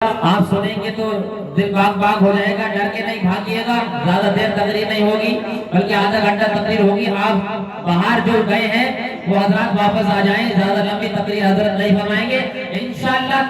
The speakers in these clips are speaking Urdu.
آپ سنیں گے تو دل باغ باغ ہو جائے گا، ڈر کے نہیں بھاگیے گا، زیادہ دیر تقریر نہیں ہوگی بلکہ آدھا گھنٹہ تقریر ہوگی۔ آپ باہر جو گئے ہیں وہ حضرات واپس آ جائیں، زیادہ لمبی تقریر حضرت نہیں فرمائیں گے۔ انشاءاللہ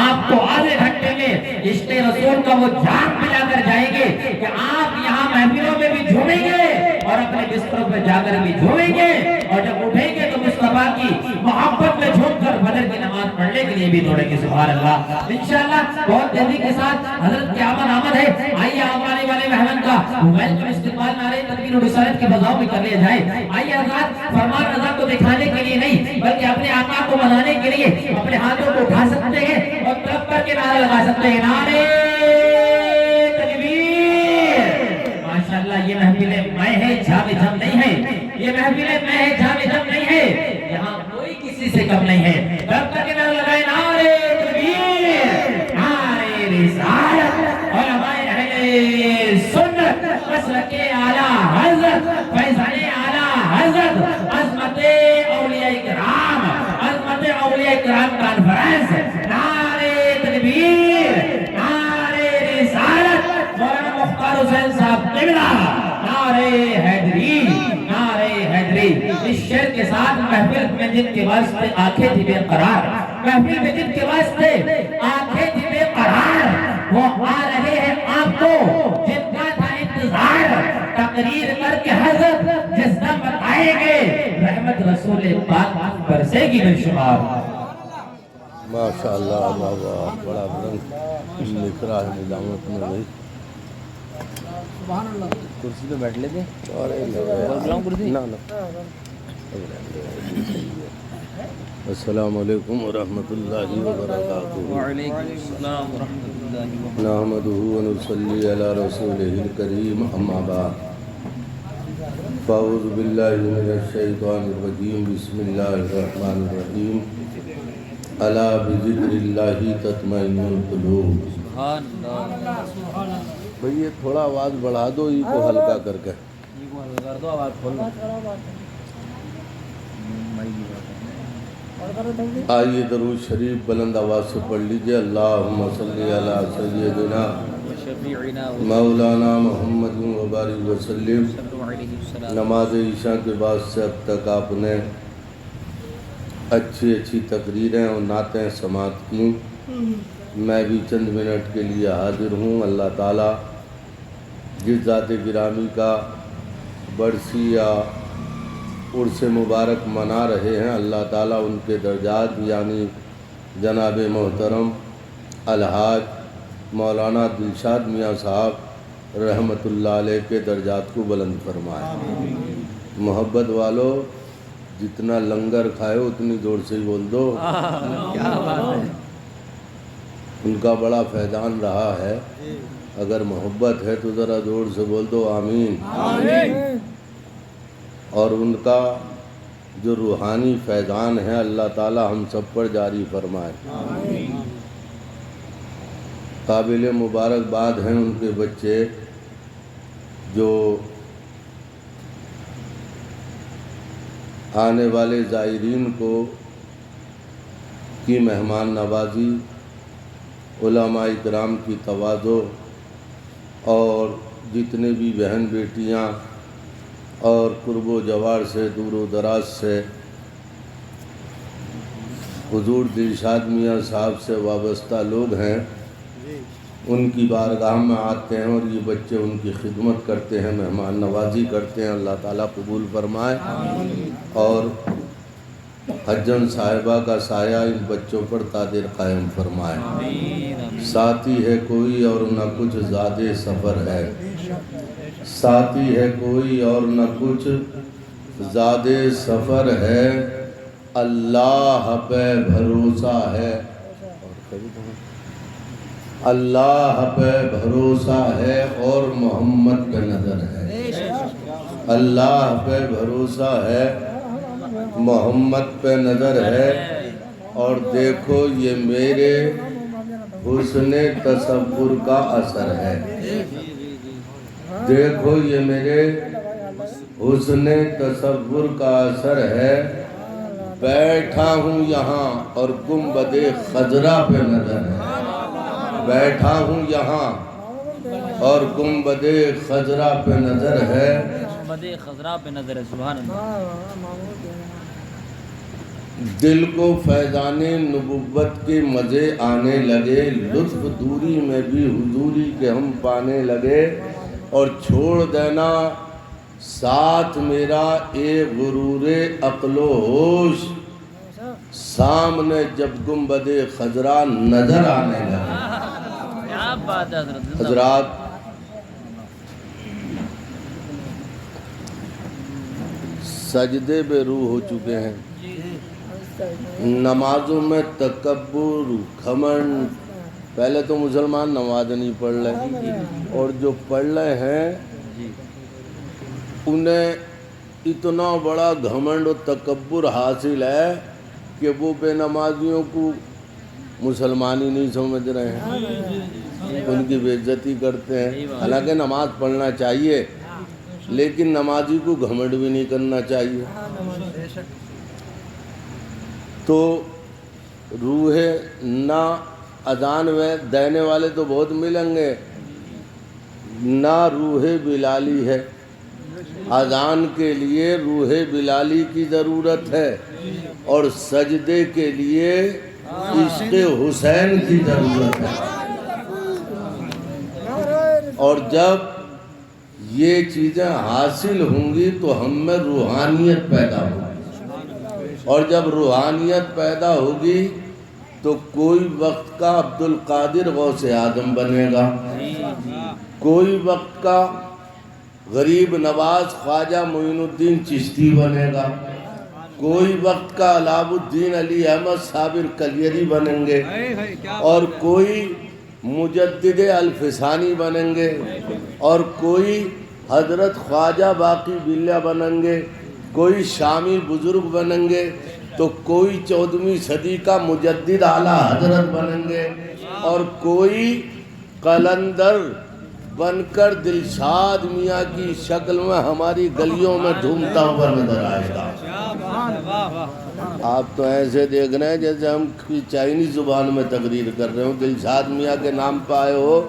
آپ کو آدھے گھنٹے میں عشق رسول کا وہ جام پلا کر جائیں گے کہ آپ یہاں محفلوں میں بھی جھومیں گے اور اپنے بستروں پہ جا کر بھی جھومیں گے، اور جب اٹھیں گے تو مصطفیٰ کی محبت میں جھوم کر فجر کی نماز پڑھنے کے لیے بھی دوڑیں گے۔ سبحان اللہ۔ انشاءاللہ بہت تیزی کے ساتھ حضرت کی آمد ہے۔ آئیے آنے والے مہمان کا ویلکم استقبال نعرے تکبیر و رسالت کے بغاؤ میں کر لیا جائے۔ آئیے حضرات فرمان رضا کو دکھانے کے لیے نہیں بلکہ اپنے آقا کو منانے کے لیے اپنے ہاتھوں کو اٹھا سکتے ہیں اور طرف کر کے نعرہ لگا سکتے ہیں، نعرے تکبیر۔ ماشاءاللہ یہ محفل میں ہے، جھام جھم نہیں ہے، یہ محفل میں ہے، جھام جھم نہیں ہے، یہاں کوئی کسی سے کم نہیں ہے۔ طرف کر کے نعرہ لگائے، نعرے تکبیر، نعرے رسالت، علماء اہل سنت، مسلک اعلیٰ حضرت، فیضان اعلیٰ حضرت، عظمت اولیاء کرام، عظمت اولیاء کرام کانفرنس، نعرے تکبیر، نعرے رسالت، مولانا مختار حسین صاحب قبلہ، نعرے حیدری، نعرے حیدری۔ اس شعر کے ساتھ محفل میں جن کے واسطے آنکھیں تھی بے قرار، محفل میں جن کے واسطے آنکھیں تھی بے قرار، وہ آ رہے ہیں آپ کو جن کا تھا انتظار، تقریر کر کے حضرت جس دم بتائیں گے رحمت رسول پاک برسے گی بے شمار۔ ماشاءاللہ، اللہ بڑا بلند لکھ رہا ہے نظامت میں بھائی۔ کرسی پہ بیٹھ لیتے السلام علیکم ورحمۃ اللہ وبرکاتہ۔ وعلیکم السلام ورحمۃ اللہ وبرکاتہ۔ نحمدہ ونصلی علی رسولہ الکریم، اما بعد فاعوذ باللہ من الشیطان الرجیم، بسم اللہ الرحمن الرحیم، الا بذکر اللہ تطمئن القلوب۔ سبحان اللہ۔ بھئی یہ تھوڑا آواز بڑھا دو، یہ کو ہلکا کر کے۔ یہ کو ہلکا کر دو، آواز کھول دو۔ آئیے درود شریف بلند آواز سے پڑھ لیجئے۔ اللہم صلی علی سیدنا شفیعنا مولانا محمد وبارک وسلم۔ صلی اللہ علیہ وسلم۔ نماز عشاء کے بعد سے اب تک آپ نے اچھی اچھی تقریریں اور نعتیں سماعت کی، میں بھی چند منٹ کے لیے حاضر ہوں۔ اللہ تعالیٰ جس ذات گرامی کا برسی یا عرس مبارک منا رہے ہیں، اللہ تعالیٰ ان کے درجات یعنی جناب محترم الحاج مولانا دلشاد میاں صاحب رحمۃ اللہ علیہ کے درجات کو بلند فرمائے۔ محبت والو جتنا لنگر کھائے اتنی زور سے ہی بول دو۔ کیا بات ہے۔ ان کا بڑا فیضان رہا ہے، اگر محبت ہے تو ذرا زور سے بول دو آمین۔ اور ان کا جو روحانی فیضان ہے اللہ تعالی ہم سب پر جاری فرمائے۔ قابل مبارکباد ہیں ان کے بچے جو آنے والے زائرین کو کی مہمان نوازی، علماء کرام کی تواضع، اور جتنے بھی بہن بیٹیاں اور قرب و جوار سے دور و دراز سے حضور دلشاد میاں صاحب سے وابستہ لوگ ہیں، ان کی بارگاہ میں آتے ہیں اور یہ بچے ان کی خدمت کرتے ہیں، مہمان نوازی کرتے ہیں۔ اللہ تعالیٰ قبول فرمائے اور حجن صاحبہ کا سایہ ان بچوں پر تاجر قائم فرمائے۔ ساتھی ہے کوئی اور نہ کچھ زادِ سفر ہے، ساتھی ہے کوئی اور نہ کچھ زادِ سفر ہے، اللہ پہ بھروسہ ہے، اللہ پہ بھروسہ ہے اور محمد پہ نظر ہے، اللہ پہ بھروسہ ہے محمد پہ نظر ہے۔ اور دیکھو یہ میرے حسن تصور کا اثر ہے، دیکھو یہ میرے حسن تصور کا اثر ہے، بیٹھا ہوں یہاں اور گنبد خضرا پہ نظر ہے، بیٹھا ہوں یہاں اور گنبد خضرا پہ نظر ہے، مد خضرا پہ نظر ہے، سبحان اللہ۔ دل کو فیضان نبوت کے مزے آنے لگے، لطف دوری میں بھی حضوری کے ہم پانے لگے، اور چھوڑ دینا ساتھ میرا اے غرور عقل و ہوش، سامنے جب گنبد خضرا نظر آنے لگے۔ کیا بات ہے حضرت۔ حضرات، سجدے بے روح ہو چکے ہیں، نمازوں میں تکبر، گھمنڈ۔ پہلے تو مسلمان نماز نہیں پڑھ رہے، اور جو پڑھ رہے ہیں انہیں اتنا بڑا گھمنڈ و تکبر حاصل ہے کہ وہ بے نمازیوں کو مسلمان ہی نہیں سمجھ رہے ہیں، ان کی بے عزتی کرتے ہیں۔ حالانکہ نماز پڑھنا چاہیے، لیکن نمازی کو گھمنڈ بھی نہیں کرنا چاہیے۔ تو روح نہ اذان میں دینے والے تو بہت ملیں گے، نہ روح بلالی ہے۔ اذان کے لیے روح بلالی کی ضرورت ہے، اور سجدے کے لیے عشق حسین کی ضرورت ہے۔ اور جب یہ چیزیں حاصل ہوں گی تو ہم میں روحانیت پیدا ہوگی، اور جب روحانیت پیدا ہوگی تو کوئی وقت کا عبد القادر غوث اعظم بنے گا، کوئی وقت کا غریب نواز خواجہ معین الدین چشتی بنے گا، کوئی وقت کا علاؤ الدین علی احمد صابر کلیری بنیں گے، اور کوئی مجدد الفسانی بنیں گے، اور کوئی حضرت خواجہ باقی بلیہ بنیں گے، کوئی شامی بزرگ بنیں گے، تو کوئی 14ویں صدی کا مجدد اعلیٰ حضرت بنیں گے، اور کوئی قلندر بن کر دلشاد میاں کی شکل میں ہماری گلیوں میں ڈھومتا ہوا نظر آئے گا۔ آپ تو ایسے دیکھ رہے ہیں جیسے ہم چائنیز زبان میں تقریر کر رہے ہوں۔ دلشاد میاں کے نام پہ آئے ہو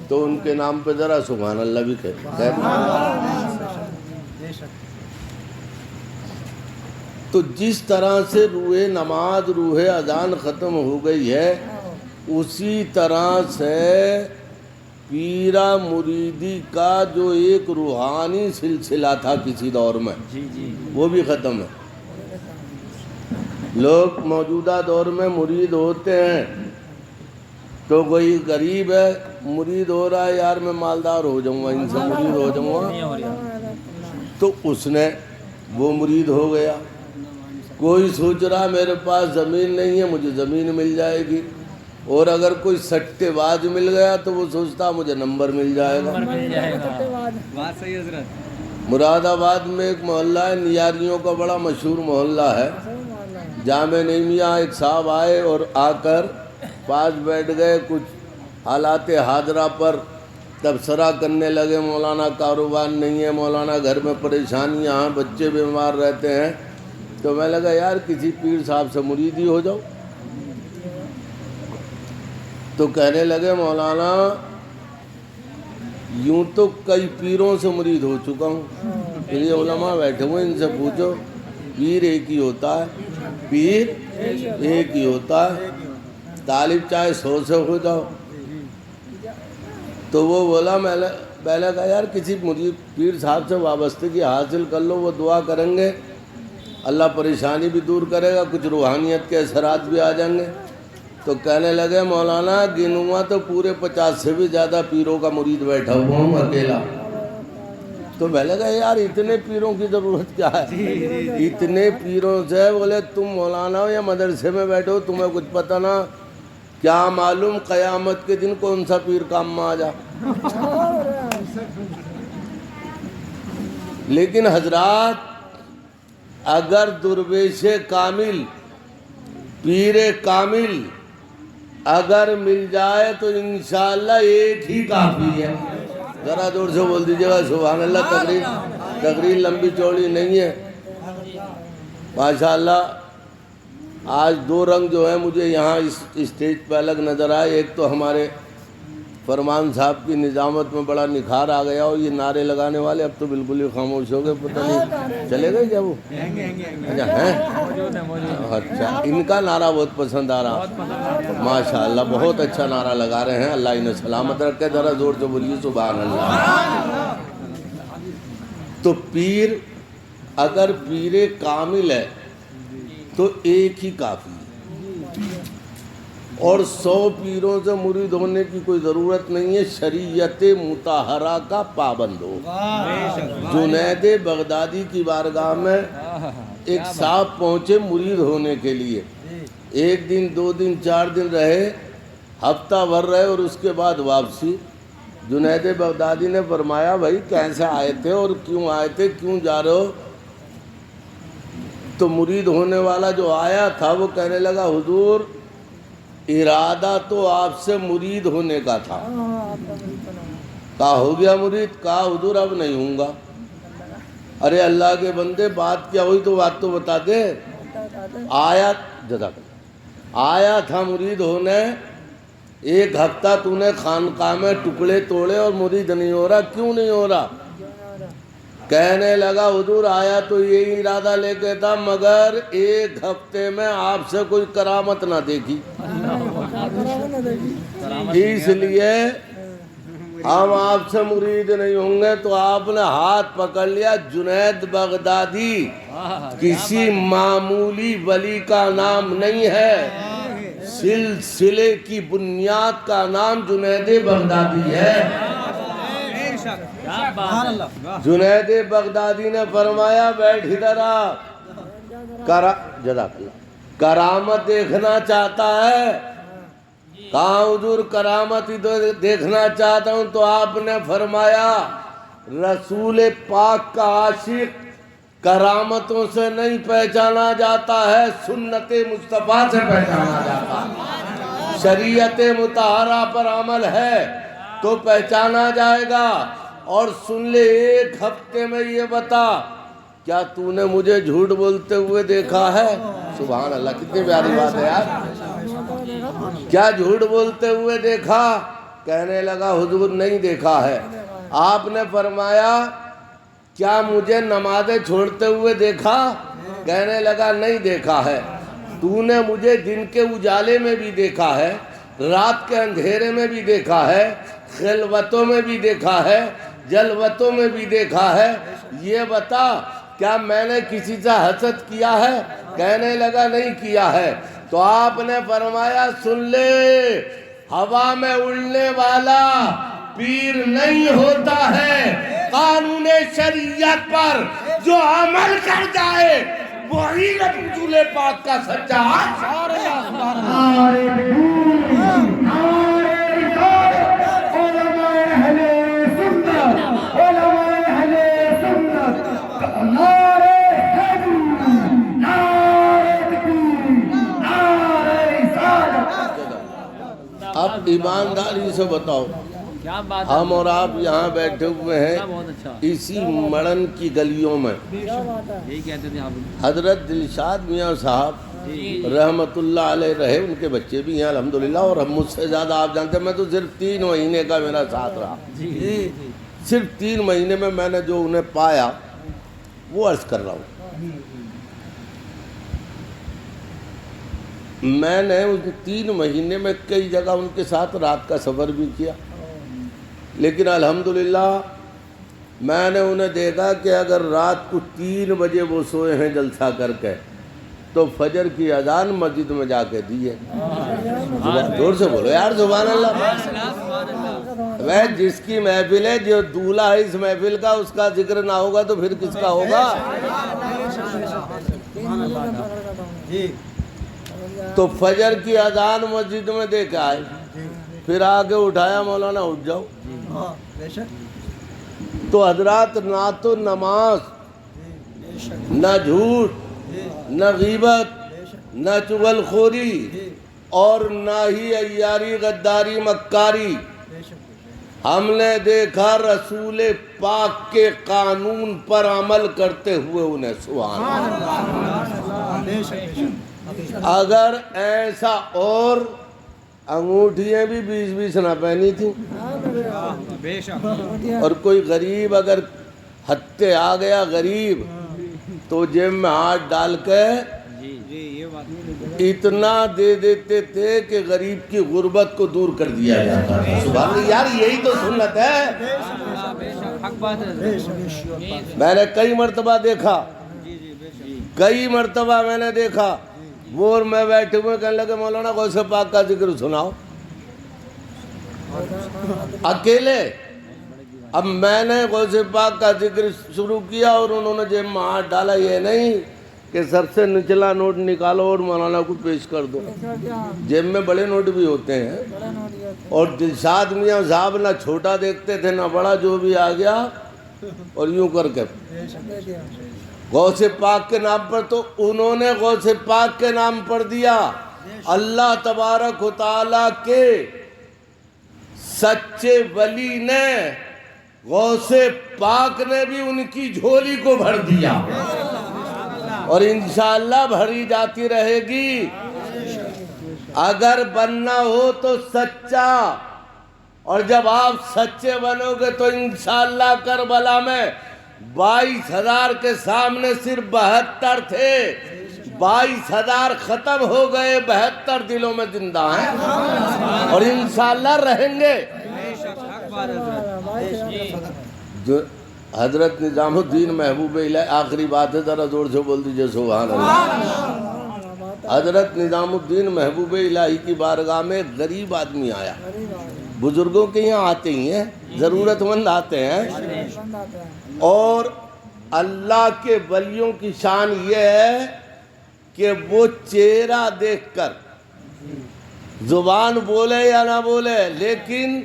تو ان کے نام پہ ذرا سبحان اللہ بھی کہہ۔ تو جس طرح سے روح نماز، روح اذان ختم ہو گئی ہے، اسی طرح سے پیرا مریدی کا جو ایک روحانی سلسلہ تھا کسی دور میں، وہ بھی ختم ہے۔ لوگ موجودہ دور میں مرید ہوتے ہیں تو کوئی غریب ہے، مرید ہو رہا ہے، یار میں مالدار ہو جاؤں گا، ان سے مرید ہو جاؤں گا، تو اس نے وہ مرید ہو گیا۔ کوئی سوچ رہا میرے پاس زمین نہیں ہے، مجھے زمین مل جائے گی، اور اگر کوئی سٹے باز مل گیا تو وہ سوچتا مجھے نمبر مل جائے گا۔ مراد آباد میں ایک محلہ ہے، نیاریوں کا بڑا مشہور محلہ ہے۔ جامع نعیمیہ ایک صاحب آئے اور آ کر پاس بیٹھ گئے، کچھ حالات حاضرہ پر تبصرہ کرنے لگے۔ مولانا کاروبار نہیں ہے، مولانا گھر میں پریشانیاں ہیں، بچے بیمار رہتے ہیں۔ تو میں لگا یار کسی پیر صاحب سے مرید ہی ہو جاؤ۔ تو کہنے لگے مولانا یوں تو کئی پیروں سے مرید ہو چکا ہوں، پھر یہ علماء بیٹھے ہوئے ان سے پوچھو، پیر ایک ہی ہوتا ہے، پیر ایک ہی ہوتا ہے، طالب چاہے 100 سے ہو جاؤ۔ تو وہ بولا، میں نے کہا یار کسی مرید پیر صاحب سے وابستگی حاصل کر لو، وہ دعا کریں گے، اللہ پریشانی بھی دور کرے گا، کچھ روحانیت کے اثرات بھی آ جائیں گے۔ تو کہنے لگے مولانا گنوا تو پورے 50 سے بھی زیادہ پیروں کا مرید بیٹھا ہوا ہوں اکیلا۔ تو میں لگا یار اتنے پیروں کی ضرورت کیا ہے، اتنے پیروں سے؟ بولے تم مولانا ہو یا مدرسے میں بیٹھو، تمہیں کچھ پتہ نہ، کیا معلوم قیامت کے دن کون سا پیر کام میں آ جا۔ لیکن حضرات اگر درویش کامل، پیر کامل اگر مل جائے تو انشاءاللہ ایک ہی کافی ہے۔ ذرا دور سے بول دیجیے گا سبحان اللہ۔ تقریر لمبی چوڑی نہیں ہے۔ ماشاءاللہ آج 2 رنگ جو ہیں مجھے یہاں اس اسٹیج پہ الگ نظر آئے۔ ایک تو ہمارے فرمان صاحب کی نظامت میں بڑا نکھار آ گیا، اور یہ نعرے لگانے والے اب تو بالکل ہی خاموش ہو گئے، پتہ نہیں چلے گئے کیا وہ؟ اچھا ہیں، اچھا ان کا نعرہ بہت پسند آ رہا، ماشاءاللہ بہت اچھا نعرہ لگا رہے ہیں، اللہ انہیں سلامت رکھے، ذرا زور سے بولیے سبحان اللہ۔ تو پیر اگر پیر کامل ہے تو ایک ہی کافی ہے، اور 100 پیروں سے مرید ہونے کی کوئی ضرورت نہیں ہے، شریعت مطہرہ کا پابند ہو۔ جنید بغدادی کی بارگاہ میں ایک صاحب پہنچے مرید ہونے کے لیے، 1 دن 2 دن 4 دن رہے، ہفتہ بھر رہے، اور اس کے بعد واپسی۔ جنید بغدادی نے فرمایا بھائی کیسے آئے تھے اور کیوں آئے تھے، کیوں جا رہے ہو؟ تو مرید ہونے والا جو آیا تھا وہ کہنے لگا حضور ارادہ تو آپ سے مرید ہونے کا تھا۔ کہا ہو گیا مرید؟ کہا حضور اب نہیں ہوں گا۔ ارے اللہ کے بندے بات کیا ہوئی تو بات تو بتا دے۔ آیا تھا مرید ہونے، 1 ہفتہ تو نے خانقاہ میں ٹکڑے توڑے اور مرید نہیں ہو رہا، کیوں نہیں ہو رہا؟ کہنے لگا حضور آیا تو یہی ارادہ لے کے تھا، مگر 1 ہفتے میں آپ سے کوئی کرامت نہ دیکھی، اس لیے ہم آپ سے مرید نہیں ہوں گے۔ تو آپ نے ہاتھ پکڑ لیا۔ جنید بغدادی کسی معمولی ولی کا نام نہیں ہے، سلسلے کی بنیاد کا نام جنید بغدادی ہے۔ جنید بغدادی نے فرمایا بیٹھ ادھر آ، کرامت دیکھنا چاہتا ہے؟ کہاں حضور کرامت ہی تو دیکھنا چاہتا ہوں۔ تو آپ نے فرمایا رسول پاک کا عاشق کرامتوں سے نہیں پہچانا جاتا ہے، سنت مصطفیٰ سے پہچانا جاتا ہے۔ شریعت مطہرہ پر عمل ہے تو پہچانا جائے گا۔ اور سن لے 1 ہفتے میں یہ بتا کیا تو نے مجھے جھوٹ بولتے ہوئے دیکھا ہے؟ سبحان اللہ، کتنی پیاری بات ہے یار۔ کیا جھوٹ بولتے ہوئے دیکھا؟ کہنے لگا حضور نہیں دیکھا ہے۔ آپ نے فرمایا کیا مجھے نمازیں چھوڑتے ہوئے دیکھا؟ کہنے لگا نہیں دیکھا ہے۔ تو نے مجھے دن کے اجالے میں بھی دیکھا ہے، رات کے اندھیرے میں بھی دیکھا ہے، خلوتوں میں بھی دیکھا ہے، جلوتوں میں بھی دیکھا ہے، یہ بتا کیا میں نے کسی سے حسد کیا ہے؟ کہنے لگا نہیں کیا ہے۔ تو آپ نے فرمایا سن لے، ہوا میں اڑنے والا پیر نہیں ہوتا ہے، قانون شریعت پر جو عمل کر جائے وہی رسول پاک کا سچا اب ایمانداری سے بتاؤ، ہم اور آپ یہاں بیٹھے ہوئے ہیں اسی مڑن کی گلیوں میں، حضرت دلشاد میاں صاحب رحمت اللہ علیہ رہے، ان کے بچے بھی ہیں الحمدللہ، اور ہم مجھ سے زیادہ آپ جانتے ہیں، میں تو صرف 3 مہینے کا میرا ساتھ رہا، صرف 3 مہینے میں نے جو انہیں پایا وہ عرض کر رہا ہوں۔ میں نے اس 3 مہینے میں کئی جگہ ان کے ساتھ رات کا سفر بھی کیا، لیکن الحمدللہ میں نے انہیں دیکھا کہ اگر رات کو 3 بجے وہ سوئے ہیں جلسہ کر کے تو فجر کی اذان مسجد میں جا کے دی ہے۔ زور سے بولو یار سبحان اللہ۔ وہ جس کی محفل ہے، جو دولہا ہے اس محفل کا، اس کا ذکر نہ ہوگا تو پھر کس کا ہوگا؟ تو فجر کی اذان مسجد میں دے کے آئے، پھر آگے اٹھایا مولانا اٹھ جاؤ۔ تو حضرات نہ تو نماز، نہ جھوٹ، نہ غیبت، نہ چغل خوری، اور نہ ہی عیاری غداری مکاری، ہم نے دیکھا رسول پاک کے قانون پر عمل کرتے ہوئے انہیں۔ سبحان اللہ۔ اگر ایسا اور انگوٹھیاں بھی 20-20 نہ پہنی تھیں، اور کوئی غریب اگر ہتے آ گیا غریب تو جیب میں ہاتھ ڈال کے اتنا دے دیتے تھے کہ غریب کی غربت کو دور کر دیا جاتا تھا۔ سبحان اللہ، یار یہی تو سنت ہے۔ میں نے کئی مرتبہ دیکھا، کئی مرتبہ میں نے دیکھا، وہ اور میں بیٹھے ہوئے کہنے لگے مولانا غوث پاک کا ذکر سناؤ، اکیلے۔ اب میں نے غوث پاک کا ذکر شروع کیا اور انہوں نے جیب میں ہاتھ ڈالا، یہ نہیں کہ سب سے نچلا نوٹ نکالو اور مولانا کو پیش کر دو، جیب میں بڑے نوٹ بھی ہوتے ہیں، اور دلشاد میاں صاحب نہ چھوٹا دیکھتے تھے نہ بڑا، جو بھی آ گیا اور یوں کر کے غوث پاک کے نام پر، تو انہوں نے غوث پاک کے نام پر دیا۔ اللہ تبارک و تعالیٰ کے سچے ولی نے، غوث پاک نے بھی ان کی جھولی کو بھر دیا، اور انشاءاللہ بھری جاتی رہے گی۔ اگر بننا ہو تو سچا، اور جب آپ سچے بنو گے تو انشاءاللہ کربلا میں 22,000 کے سامنے صرف 72 تھے، 22,000 ختم ہو گئے، 72 دلوں میں زندہ ہیں اور انشاءاللہ رہیں گے۔ جو حضرت نظام الدین محبوب الہی، آخری بات ہے، ذرا زور سے بول دیجئے سبحان اللہ۔ حضرت نظام الدین محبوب الہی کی بارگاہ میں غریب آدمی آیا، بزرگوں کے یہاں آتے ہی ہیں، ضرورت مند آتے ہیں، اور اللہ کے ولیوں کی شان یہ ہے کہ وہ چہرہ دیکھ کر، زبان بولے یا نہ بولے، لیکن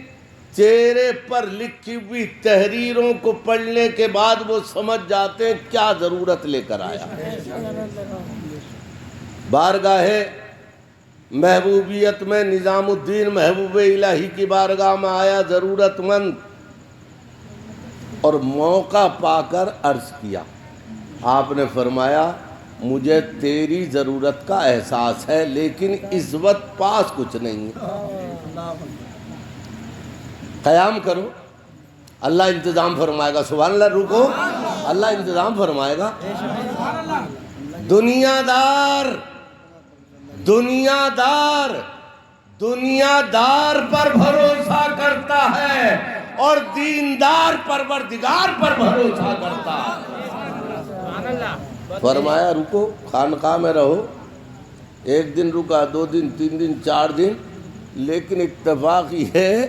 چہرے پر لکھی ہوئی تحریروں کو پڑھنے کے بعد وہ سمجھ جاتے ہیں کیا ضرورت لے کر آیا۔ بارگاہ محبوبیت میں نظام الدین محبوب الہی کی بارگاہ میں آیا ضرورت مند، اور موقع پا کر عرض کیا۔ آپ نے فرمایا مجھے تیری ضرورت کا احساس ہے لیکن اس وقت پاس کچھ نہیں ہے، قیام کرو، اللہ انتظام فرمائے گا۔ سبحان اللہ، رکو، اللہ انتظام فرمائے گا۔ دنیا دار پر بھروسہ کرتا ہے اور دیندار پروردگار پر بھروسہ کرتا ہے۔ فرمایا رکو، خانقاہ میں رہو، 1 دن رکا، 2 دن، 3 دن، 4 دن، لیکن اتفاق یہ ہے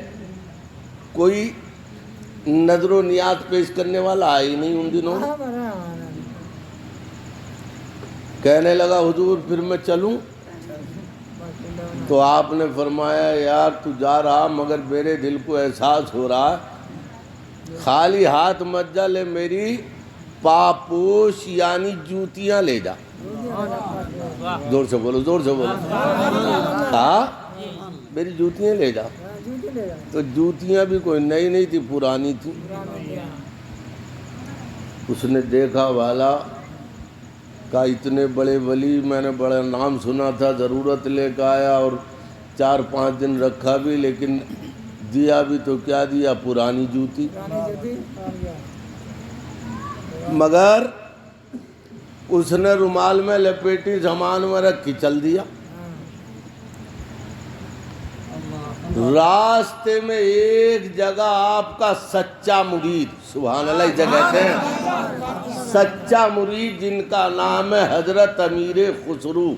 کوئی نظر و نیاز پیش کرنے والا آئی نہیں ان دنوں۔ کہنے لگا حضور پھر میں چلوں، تو آپ نے فرمایا یار تو جا رہا، مگر میرے دل کو احساس ہو رہا ہے خالی ہاتھ مت جا، لے میری پاپوش یعنی جوتیاں لے جا۔ زور سے بولو، زور سے بولو، کہا میری جوتیاں لے جا۔ تو جوتیاں بھی کوئی نئی نہیں تھی، پرانی تھی۔ اس نے دیکھا والا، کہا اتنے بڑے ولی، میں نے بڑا نام سنا تھا، ضرورت لے کے آیا اور 4-5 دن رکھا بھی، لیکن دیا بھی تو کیا دیا، پرانی جوتی۔ مگر اس نے رومال میں لپیٹی، سامان میں رکھی، چل دیا۔ راستے میں ایک جگہ آپ کا سچا مرید، سبحان اللہ، اس جگہ کہتے ہیں سچا مرید، جن کا نام ہے حضرت امیر خسرو،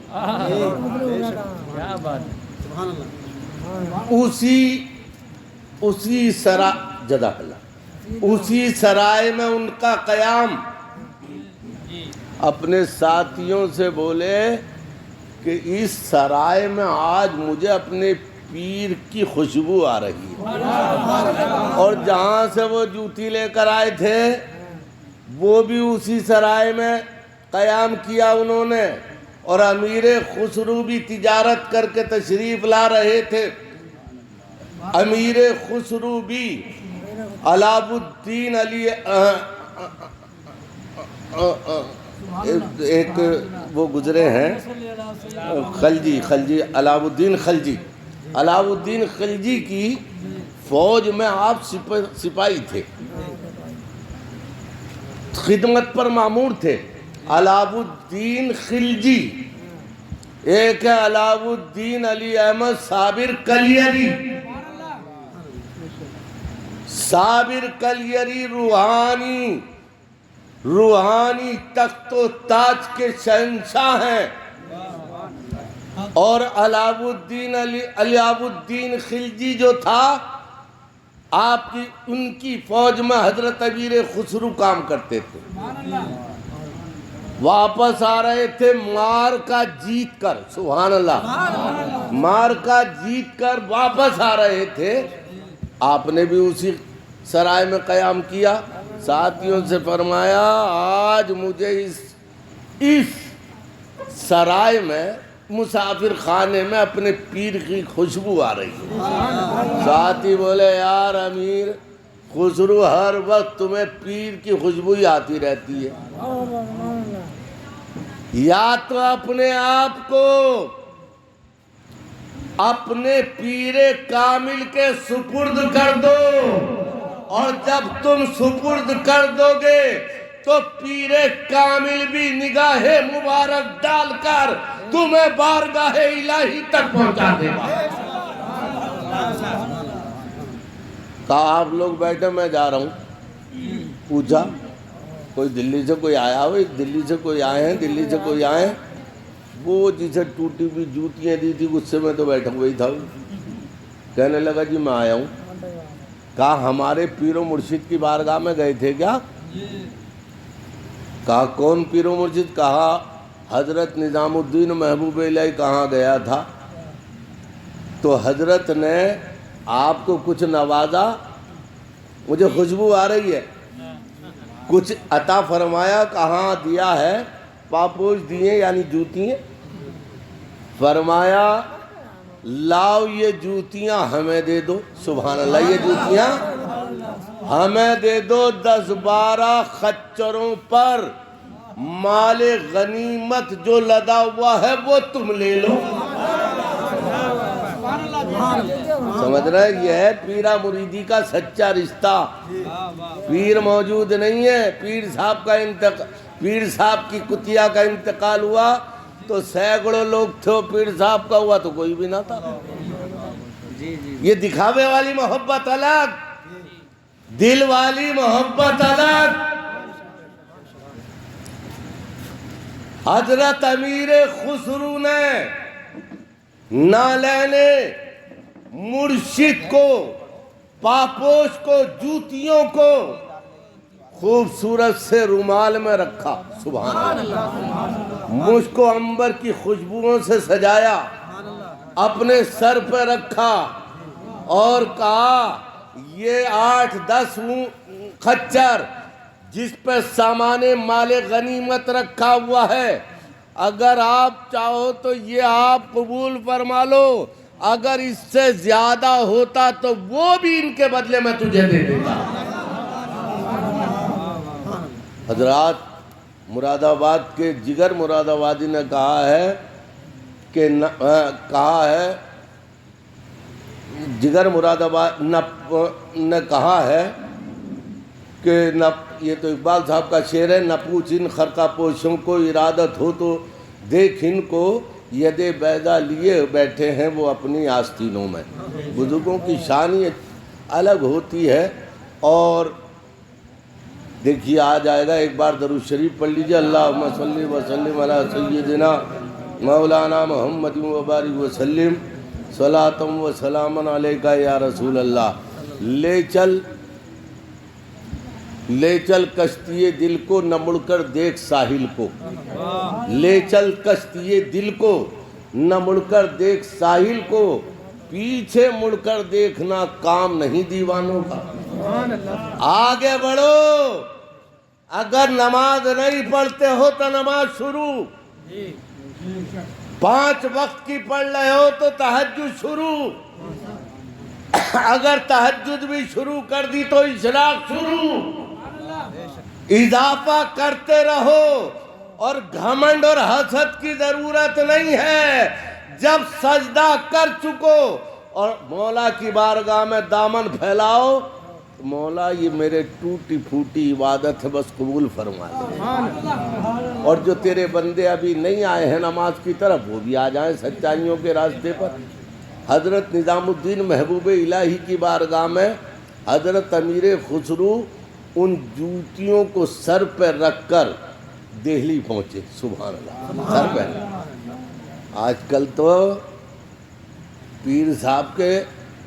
اسی سرائے میں ان کا قیام۔ اپنے ساتھیوں سے بولے کہ اس سرائے میں آج مجھے اپنے پیر کی خوشبو آ رہی ہے، اور جہاں سے وہ جوتی لے کر آئے تھے وہ بھی اسی سرائے میں قیام کیا انہوں نے، اور امیر خسرو بھی تجارت کر کے تشریف لا رہے تھے۔ امیر خسرو بھی علاء الدین علی ایک وہ گزرے ہیں خلجی، علاء الدین خلجی، علاؤ الدین خلجی کی فوج میں آپ سپاہی تھے، خدمت پر مامور تھے۔ علاؤ الدین خلجی، ایک ہے علاؤ الدین علی احمد صابر کلیری، صابر کلیری روحانی تخت و تاج کے شہنشاہ ہیں، اور علاؤ الدین خلجی جو تھا آپ کی ان کی فوج میں حضرت امیر خسرو کام کرتے تھے۔ واپس آ رہے تھے مار کا جیت کر، سبحان اللہ، مار کا جیت کر واپس آ رہے تھے۔ آپ نے بھی اسی سرائے میں قیام کیا، ساتھیوں سے فرمایا آج مجھے اس سرائے میں مسافر خانے میں اپنے پیر کی خوشبو آ رہی ہے۔ ساتھی بولے یار امیر خسرو ہر وقت تمہیں پیر کی خوشبو ہی آتی رہتی ہے، یا تو اپنے آپ کو اپنے پیر کامل کے سپرد کر دو، اور جب تم سپرد کر دو گے تو پیر کامل بھی نگاہ مبارک ڈال کر تمہیں بارگاہ الہی تک پہنچا دے گا۔ کہا آپ لوگ بیٹھے میں جا رہا ہوں۔ پوچھا کوئی دلی سے کوئی آیا ہو؟ دلی سے کوئی آئے ہیں، دلی سے کوئی آئے ہیں؟ وہ جسے ٹوٹی ہوئی جوتیاں دی تھی غصے میں تو بیٹھا ہوئی تھا، کہنے لگا جی میں آیا ہوں۔ کہا ہمارے پیر و مرشد کی بارگاہ میں گئے تھے کیا؟ کہا کون پیر و مرشد؟ کہا حضرت نظام الدین محبوب الہی کہاں گیا تھا تو حضرت نے آپ کو کچھ نوازا، مجھے خوشبو آ رہی ہے، کچھ عطا فرمایا، کہاں دیا ہے؟ پاپوش دیے یعنی جوتیاں۔ فرمایا لاؤ یہ جوتیاں ہمیں دے دو، سبحان اللہ، یہ جوتیاں ہمیں دے دو، 10-12 خچروں پر مال غنیمت جو لدا ہوا ہے وہ تم لے لو۔ سمجھ رہے؟ یہ ہے پیرا مریدی کا سچا رشتہ۔ پیر موجود نہیں ہے، پیر صاحب کی کتیا کا انتقال ہوا تو سینکڑوں لوگ تھے، پیر صاحب کا ہوا تو کوئی بھی نہ تھا۔ یہ دکھاوے والی محبت الگ، دل والی محبت الگ۔ حضرت امیر خسرو نے نالین مرشد کو، پاپوش کو، جوتیوں کو خوبصورت سے رومال میں رکھا، سبحان اللہ، مشک و عنبر کی خوشبوؤں سے سجایا، اپنے سر پہ رکھا اور کہا یہ 8-10 خچر جس پہ سامان مال غنیمت رکھا ہوا ہے، اگر آپ چاہو تو یہ آپ قبول فرما لو، اگر اس سے زیادہ ہوتا تو وہ بھی ان کے بدلے میں تجھے دے دے گا۔ حضرات مراد آباد کے جگر مراد آبادی نے کہا ہے کہ جگر مراد آباد نے کہا ہے کہ یہ تو اقبال صاحب کا شعر ہے، نہ پوچھ ان خرقہ پوشوں کو ارادت ہو تو دیکھ ان کو، ید بیضا لیے بیٹھے ہیں وہ اپنی آستینوں میں۔ بزرگوں کی شان ہی الگ ہوتی ہے۔ اور دیکھیے آ جائے گا، ایک بار درود شریف پڑھ لیجئے، اللہم صلی وسلم علی سیدنا مولانا محمد وبارک وسلم، صلاۃ و سلام علیکہ یا رسول اللہ۔ لے چل کشتی دل کو، نہ مڑ کر دیکھ ساحل کو، لے چل کشتی دل کو، نہ مڑ کر دیکھ ساحل کو، پیچھے مڑ کر دیکھنا کام نہیں دیوانوں کا۔ آگے بڑھو، اگر نماز نہیں پڑھتے ہو تو نماز شروع، 5 وقت کی پڑھ رہے ہو تو تہجد شروع، اگر تہجد بھی شروع کر دی تو اشراق شروع، اضافہ کرتے رہو، اور گھمنڈ اور حسد کی ضرورت نہیں ہے۔ جب سجدہ کر چکو اور مولا کی بارگاہ میں دامن پھیلاؤ، مولا یہ میرے ٹوٹی پھوٹی عبادت ہے، بس قبول فرما لے۔ اور جو تیرے بندے ابھی نہیں آئے ہیں نماز کی طرف، وہ بھی آ جائیں سچائیوں کے راستے پر۔ حضرت نظام الدین محبوب الہی کی بارگاہ میں حضرت امیر خسرو ان جوتیوں کو سر پہ رکھ کر دہلی پہنچے، سبحان اللہ، سر پہ۔ آج کل تو پیر صاحب کے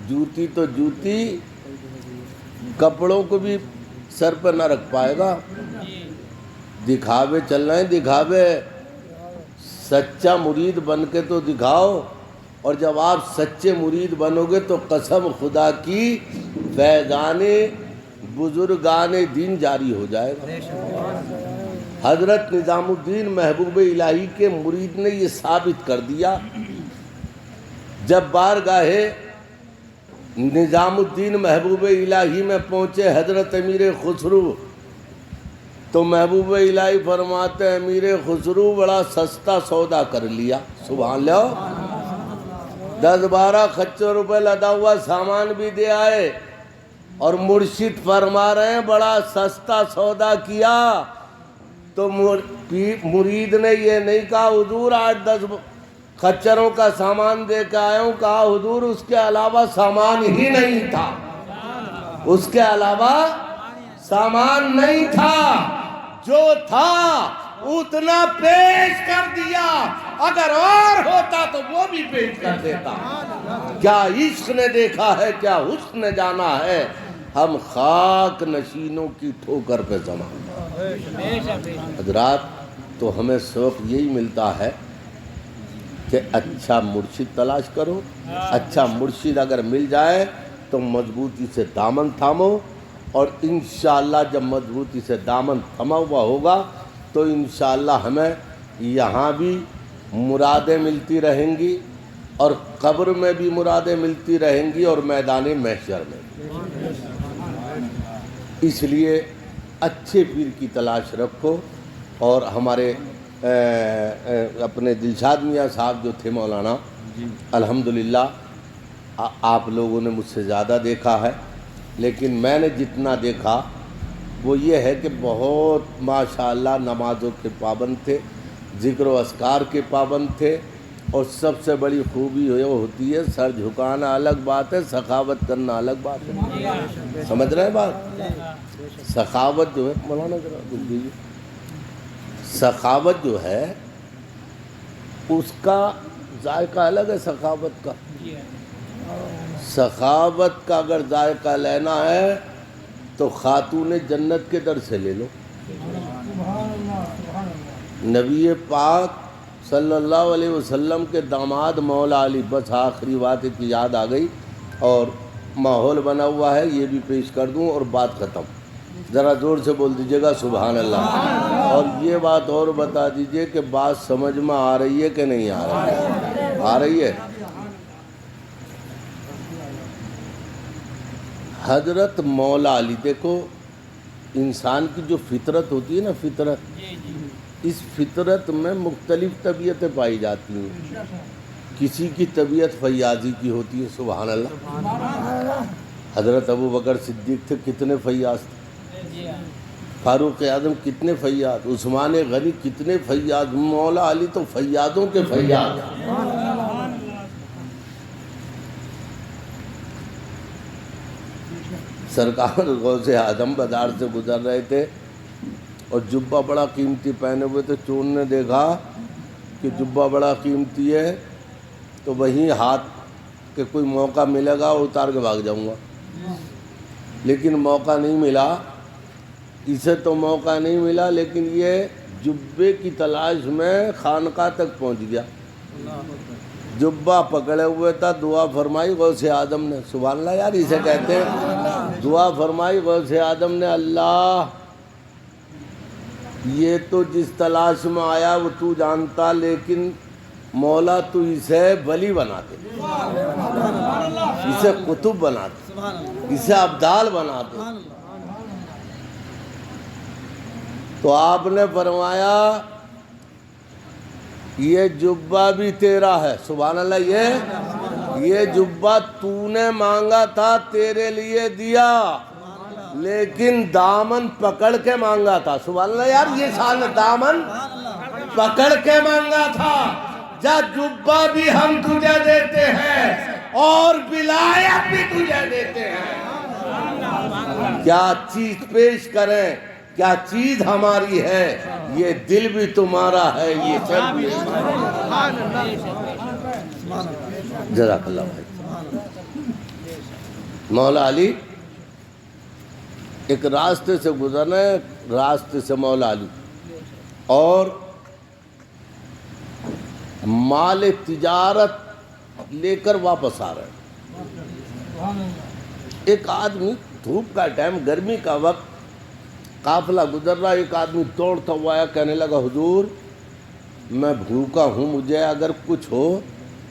جوتی تو جوتی کپڑوں کو بھی سر پر نہ رکھ پائے گا، دکھاوے چل رہے ہیں، دکھاوے۔ سچا مرید بن کے تو دکھاؤ، اور جب آپ سچے مرید بنو گے تو قسم خدا کی فیضان بزرگان دین جاری ہو جائے گا۔ حضرت نظام الدین محبوب الہی کے مرید نے یہ ثابت کر دیا، جب بارگاہ نظام الدین محبوب الہی میں پہنچے حضرت امیر خسرو، تو محبوب الہی فرماتے ہیں امیر خسرو بڑا سستا سودا کر لیا، سبحان اللہ۔ 10-12 خچر روپے لدا ہوا سامان بھی دے آئے، اور مرشد فرما رہے ہیں بڑا سستا سودا کیا۔ تو مرید نے یہ نہیں کہا حضور 8-10 خچروں کا سامان دے کے آیا ہوں، کہا حضور اس کے علاوہ سامان ہی نہیں تھا، اس کے علاوہ سامان نہیں تھا، جو تھا اتنا پیش کر دیا، اگر اور ہوتا تو وہ بھی پیش کر دیتا۔ کیا عشق نے دیکھا ہے، کیا حسن نے جانا ہے، ہم خاک نشینوں کی ٹھوکر پہ زمان۔ حضرات، تو ہمیں سبق یہی ملتا ہے کہ اچھا مرشد تلاش کرو، اچھا مرشد اگر مل جائے تو مضبوطی سے دامن تھامو، اور انشاءاللہ جب مضبوطی سے دامن تھما ہوا ہوگا تو انشاءاللہ ہمیں یہاں بھی مرادیں ملتی رہیں گی، اور قبر میں بھی مرادیں ملتی رہیں گی، اور میدان محشر میں بھی۔ اس لیے اچھے پیر کی تلاش رکھو۔ اور ہمارے اپنے دلشاد میاں صاحب جو تھے مولانا، الحمدللہ آپ لوگوں نے مجھ سے زیادہ دیکھا ہے، لیکن میں نے جتنا دیکھا وہ یہ ہے کہ بہت ماشاءاللہ نمازوں کے پابند تھے، ذکر و اذکار کے پابند تھے، اور سب سے بڑی خوبی یہ ہوتی ہے سر جھکانا الگ بات ہے، سخاوت کرنا الگ بات ہے۔ سمجھ رہے ہیں بات؟ سخاوت جو ہے، مولانا ذرا بول دیجیے، سخاوت جو ہے اس کا ذائقہ الگ ہے۔ سخاوت کا، سخاوت کا اگر ذائقہ لینا ہے تو خاتون جنت کے در سے لے لو۔ نبی پاک صلی اللہ علیہ وسلم کے داماد مولا علی، بس آخری بات کی یاد آ گئی اور ماحول بنا ہوا ہے، یہ بھی پیش کر دوں اور بات ختم۔ ذرا زور سے بول دیجیے گا سبحان اللہ، اور یہ بات اور بتا دیجیے کہ بات سمجھ میں آ رہی ہے کہ نہیں آ رہی ہے؟ آ رہی ہے۔ حضرت مولا علی، دیکھو انسان کی جو فطرت ہوتی ہے نا، فطرت، اس فطرت میں مختلف طبیعتیں پائی جاتی ہیں۔ کسی کی طبیعت فیاضی کی ہوتی ہے، سبحان اللہ۔ حضرت ابو بکر صدیق تھے، کتنے فیاض تھے، فاروق اعظم کتنے فیاض، عثمان غنی کتنے فیاض، مولا علی تو فیاضوں کے فیاض۔ سرکار غوث اعظم بازار سے گزر رہے تھے اور جبہ بڑا قیمتی پہنے ہوئے تھے، چور نے دیکھا کہ جبہ بڑا قیمتی ہے تو وہیں ہاتھ کہ کوئی موقع ملے گا اتار کے بھاگ جاؤں گا، لیکن موقع نہیں ملا، اسے تو موقع نہیں ملا، لیکن یہ جبے کی تلاش میں خانقاہ تک پہنچ گیا، جبہ پکڑے ہوئے تھا، دعا فرمائی غوث اعظم نے، سبحان اللہ یار اسے کہتے ہیں، دعا فرمائی غوث اعظم نے، اللہ یہ تو جس تلاش میں آیا وہ تو جانتا، لیکن مولا تو اسے ولی بنا دے، اسے قطب بنا دے، اسے ابدال بنا دے۔ تو آپ نے فرمایا یہ جبہ بھی تیرا ہے، سبحان اللہ، یہ جبہ تو نے مانگا تھا تیرے لیے دیا، لیکن دامن پکڑ کے مانگا تھا. سبحان اللہ یار، یہ شان دامن پکڑ کے مانگا تھا. جا جبہ بھی ہم تجھے دیتے ہیں اور ولایت بھی تجھے دیتے ہیں. کیا چیز پیش کریں، کیا چیز ہماری ہے، یہ دل بھی تمہارا ہے، یہ سر بھی تمہارا. جزاک اللہ بھائی. مولا علی ایک راستے سے گزرنے، راستے سے مولا علی اور مال تجارت لے کر واپس آ رہے ہیں. ایک آدمی، دھوپ کا ٹائم، گرمی کا وقت، قافلہ گزر رہا، ایک آدمی دوڑتا ہوا آیا، کہنے لگا حضور میں بھوکا ہوں، مجھے اگر کچھ ہو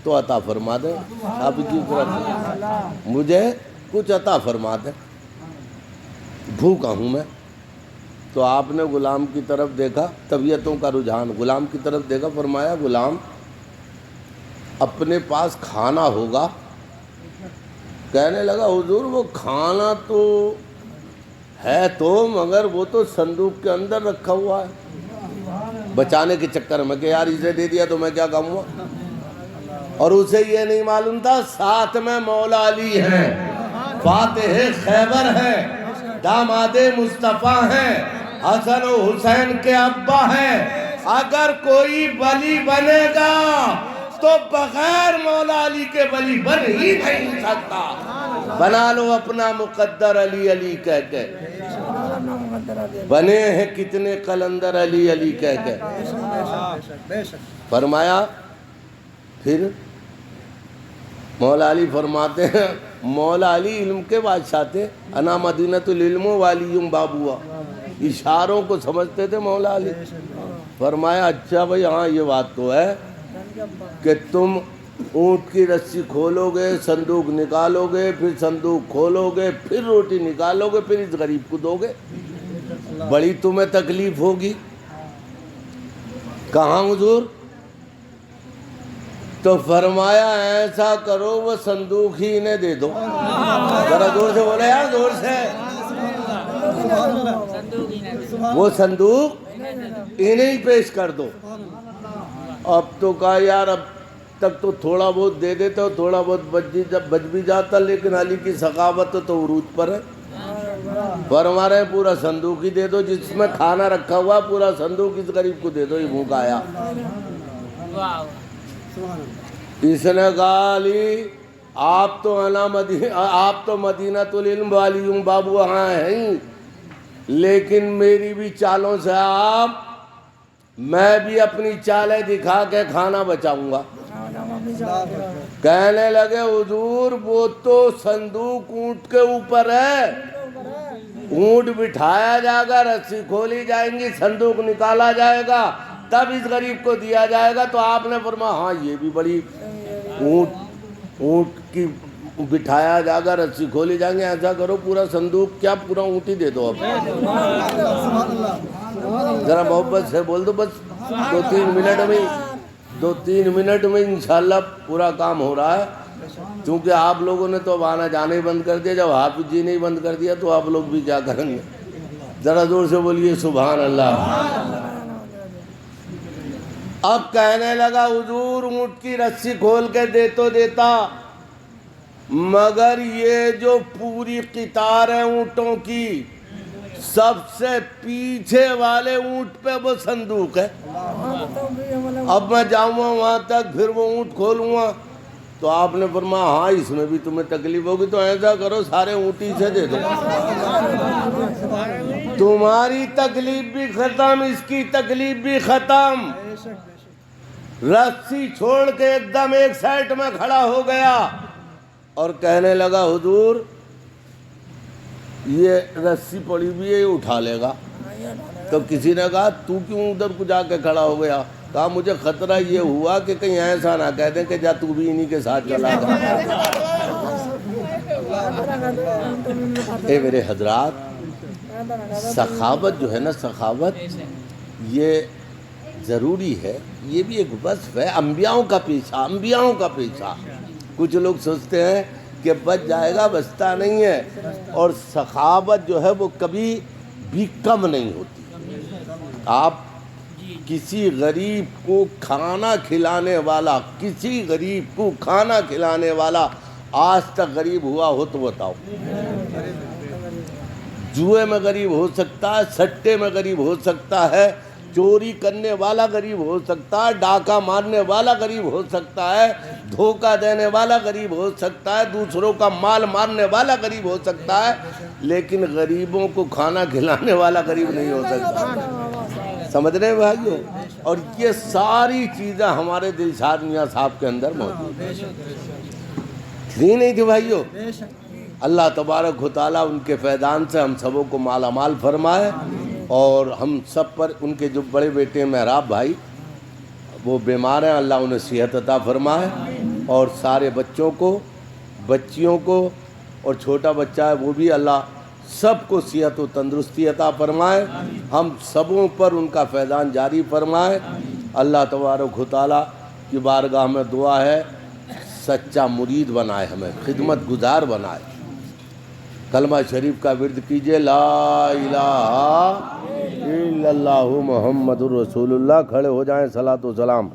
تو عطا فرما دیں. آپ کی طرف مجھے کچھ عطا فرما دیں، بھوکا ہوں میں. تو آپ نے غلام کی طرف دیکھا، طبیعتوں کا رجحان، غلام کی طرف دیکھا، فرمایا غلام اپنے پاس کھانا ہوگا. کہنے لگا حضور وہ کھانا تو ہے تو، مگر وہ تو صندوق کے اندر رکھا ہوا ہے. بچانے کے چکر میں کہ یار اسے دے دیا تو میں کیا کہوں گا. اور اسے یہ نہیں معلوم تھا ساتھ میں مولا علی ہیں، فاتح خیبر ہیں، داماد مصطفیٰ ہیں، حسن و حسین کے ابا ہیں. اگر کوئی ولی بنے گا تو بغیر مولا علی کے ولی بن ہی نہیں سکتا. بنا لو اپنا مقدر علی علی کہہ کے. بنے ہیں کتنے قلندر علی علی کہہ کے. فرمایا پھر مولا علی فرماتے ہیں، مولا علی علم کے بادشاہ تھے. انا مدینۃ العلم والیم بابوا، اشاروں کو سمجھتے تھے مولا علی. فرمایا اچھا بھائی، ہاں یہ بات تو ہے کہ تم اونٹ کی رسی کھولو گے، صندوق نکالو گے، پھر صندوق کھولو گے، پھر روٹی نکالو گے، پھر اس غریب کو دو گے، بڑی تمہیں تکلیف ہوگی. کہاں حضور؟ تو فرمایا ایسا کرو وہ صندوق ہی انہیں دے دو. ذرا زور سے بولے یار، زور سے. وہ صندوق انہیں ہی پیش کر دو. اب تو کہا یار اب تک تو تھوڑا بہت دے دیتا، تھوڑا بہت بچ بھی جاتا، لیکن علی کی سخاوت تو عروج پر ہے. فرما رہے ہیں پورا صندوق ہی دے دو، جس میں کھانا رکھا ہوا پورا صندوق اس غریب کو دے دو، یہ بھوکا آیا. اس نے کہا علی آپ تو مدینۃ العلم والی بابو وہاں ہیں، لیکن میری بھی چالوں سے آپ، میں بھی اپنی چالیں دکھا کے کھانا بچاؤں گا. کہنے لگے حضور وہ تو صندوق اونٹ کے اوپر ہے، اونٹ بٹھایا جائے گا، رسی کھولی جائیں گی، صندوق نکالا جائے گا، تب اس غریب کو دیا جائے گا. تو آپ نے فرمایا ہاں یہ بھی بڑی، اونٹ کی بٹھایا جائے گا، رسی کھولی جائیں گے. ایسا کرو پورا صندوق کیا پورا اونٹ ہی دے دو. اب ذرا محبت سے بول دو، بس 2-3 منٹ میں انشاءاللہ پورا کام ہو رہا ہے. کیونکہ آپ لوگوں نے تو اب آنا جانا ہی بند کر دیا، جب حافظ جی نے ہی بند کر دیا تو آپ لوگ بھی کیا کریں گے. ذرا زور سے بولیے سبحان اللہ. اب کہنے لگا حضور اونٹ کی رسی کھول کے دے تو دیتا، مگر یہ جو پوری قطار ہے اونٹوں کی، سب سے پیچھے والے اونٹ پہ وہ صندوق ہے. اب میں جاؤں گا وہاں تک، پھر وہ اونٹ کھولوں گا. تو آپ نے فرمایا ہاں اس میں بھی تمہیں تکلیف ہوگی، تو ایسا کرو سارے اونٹی سے دے دو، تمہاری تکلیف بھی ختم، اس کی تکلیف بھی ختم. رسی چھوڑ کے ایک دم ایک سائٹ میں کھڑا ہو گیا اور کہنے لگا حضور یہ رسی پڑی بھی ہے، اٹھا لے گا. تو کسی نے کہا تو کیوں ادھر کو جا کے کھڑا ہو گیا؟ کہا مجھے خطرہ یہ ہوا کہ کہیں ایسا نہ کہہ دیں کہ جا تو بھی انہی کے ساتھ چلا گا. اے میرے حضرات، سخاوت جو ہے نا، سخاوت یہ ضروری ہے، یہ بھی ایک وصف ہے انبیاؤں کا پیشہ، انبیاؤں کا پیشہ. کچھ لوگ سوچتے ہیں کہ بچ جائے گا، بچتا نہیں ہے. اور سخاوت جو ہے وہ کبھی بھی کم نہیں ہوتی. آپ کسی غریب کو کھانا کھلانے والا، کسی غریب کو کھانا کھلانے والا آج تک غریب ہوا ہو تو بتاؤ. جوئے میں غریب ہو سکتا ہے، سٹے میں غریب ہو سکتا ہے، چوری کرنے والا غریب ہو سکتا ہے، ڈاکہ مارنے والا غریب ہو سکتا ہے، دھوکہ دینے والا غریب ہو سکتا ہے، دوسروں کا مال مارنے والا غریب ہو سکتا ہے، لیکن غریبوں کو کھانا کھلانے والا غریب نہیں ہو سکتا. سمجھ رہے ہیں بھائیو؟ اور یہ ساری چیزیں ہمارے دلشاد میاں صاحب کے اندر موجود ہیں. تھی نہیں تھی بھائیو؟ اللہ تبارک و تعالیٰ ان کے فیضان سے ہم سبوں کو مالا مال فرمائے. اور ہم سب پر ان کے جو بڑے بیٹے محراب بھائی وہ بیمار ہیں، اللہ انہیں صحت عطا فرمائے. اور سارے بچوں کو، بچیوں کو، اور چھوٹا بچہ ہے وہ بھی اللہ سب کو صحت و تندرستی عطا فرمائے. ہم سبوں پر ان کا فیضان جاری فرمائے. اللہ تبارک و تعالیٰ کی بارگاہ میں دعا ہے سچا مرید بنائے، ہمیں خدمت گزار بنائے. کلمہ شریف کا ورد کیجئے، لا الہ الا اللہ محمد الرسول اللہ. کھڑے ہو جائیں، صلاۃ و سلام.